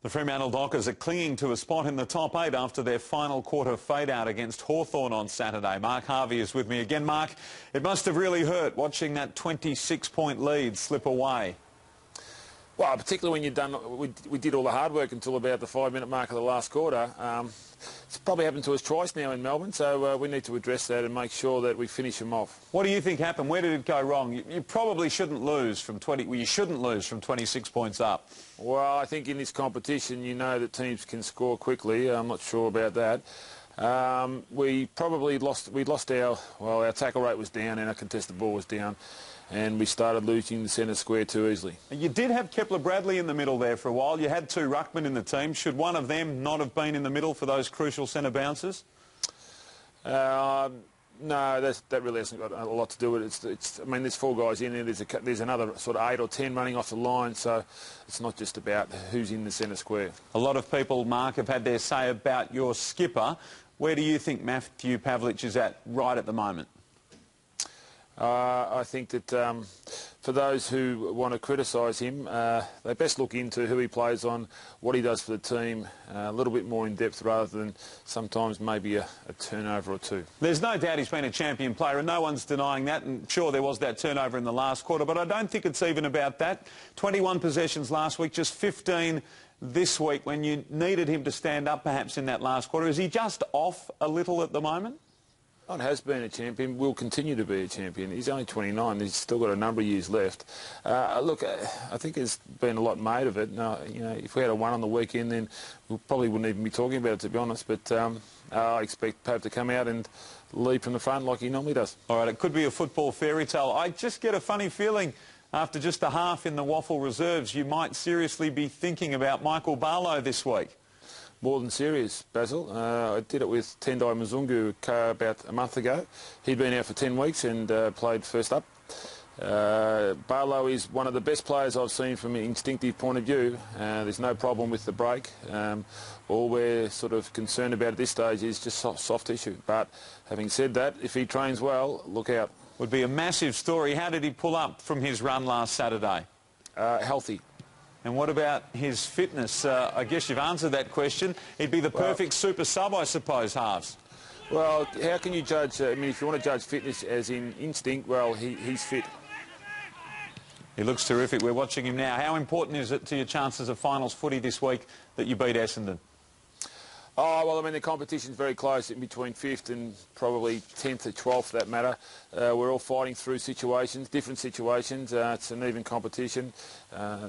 The Fremantle Dockers are clinging to a spot in the top 8 after their final quarter fade-out against Hawthorn on Saturday. Mark Harvey is with me again. Mark, it must have really hurt watching that 26-point lead slip away. Well, particularly when you've done, we did all the hard work until about the 5-minute mark of the last quarter. It's probably happened to us twice now in Melbourne, so we need to address that and make sure that we finish them off. What do you think happened? Where did it go wrong? You probably shouldn't lose from 26 points up. Well, I think in this competition, you know that teams can score quickly. I'm not sure about that. We lost our tackle rate was down and our contested ball was down, and we started losing the centre square too easily. You did have Kepler Bradley in the middle there for a while. You had two ruckmen in the team. Should one of them not have been in the middle for those crucial centre bounces? No, that really hasn't got a lot to do with it. I mean, there's 4 guys in there. There's another sort of 8 or 10 running off the line, so it's not just about who's in the centre square. A lot of people, Mark, have had their say about your skipper. Where do you think Matthew Pavlich is at right at the moment? I think that for those who want to criticise him, they best look into who he plays on, what he does for the team, a little bit more in depth rather than sometimes maybe a turnover or two. There's no doubt he's been a champion player and no one's denying that, and sure there was that turnover in the last quarter, but I don't think it's even about that. 21 possessions last week, just 15 this week when you needed him to stand up perhaps in that last quarter. Is he just off a little at the moment? John has been a champion, will continue to be a champion. He's only 29, he's still got a number of years left. Look, I think there's been a lot made of it. You know, if we had a 1 on the weekend, then we probably wouldn't even be talking about it, to be honest. But I expect Pav to come out and lead from the front like he normally does. All right, it could be a football fairy tale. I just get a funny feeling after just a half in the WAFL reserves, you might seriously be thinking about Michael Barlow this week. More than serious, Basil. I did it with Tendai Mzungu about a month ago. He'd been out for 10 weeks and played first up. Barlow is one of the best players I've seen from an instinctive point of view. There's no problem with the break. All we're sort of concerned about at this stage is just soft tissue. But having said that, if he trains well, look out. Would be a massive story. How did he pull up from his run last Saturday? Healthy. And what about his fitness? I guess you've answered that question. He'd be the perfect super sub, I suppose, halves. Well, how can you judge... I mean, if you want to judge fitness as in instinct, well, he's fit. He looks terrific. We're watching him now. How important is it to your chances of finals footy this week that you beat Essendon? Oh, well, I mean, the competition's very close, in between 5th and probably 10th or 12th, for that matter. We're all fighting through situations, different situations. It's an even competition.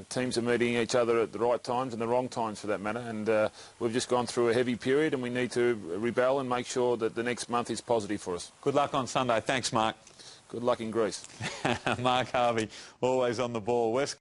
Teams are meeting each other at the right times and the wrong times, for that matter. And we've just gone through a heavy period and we need to rebel and make sure that the next month is positive for us. Good luck on Sunday. Thanks, Mark. Good luck in Greece. Mark Harvey, always on the ball. West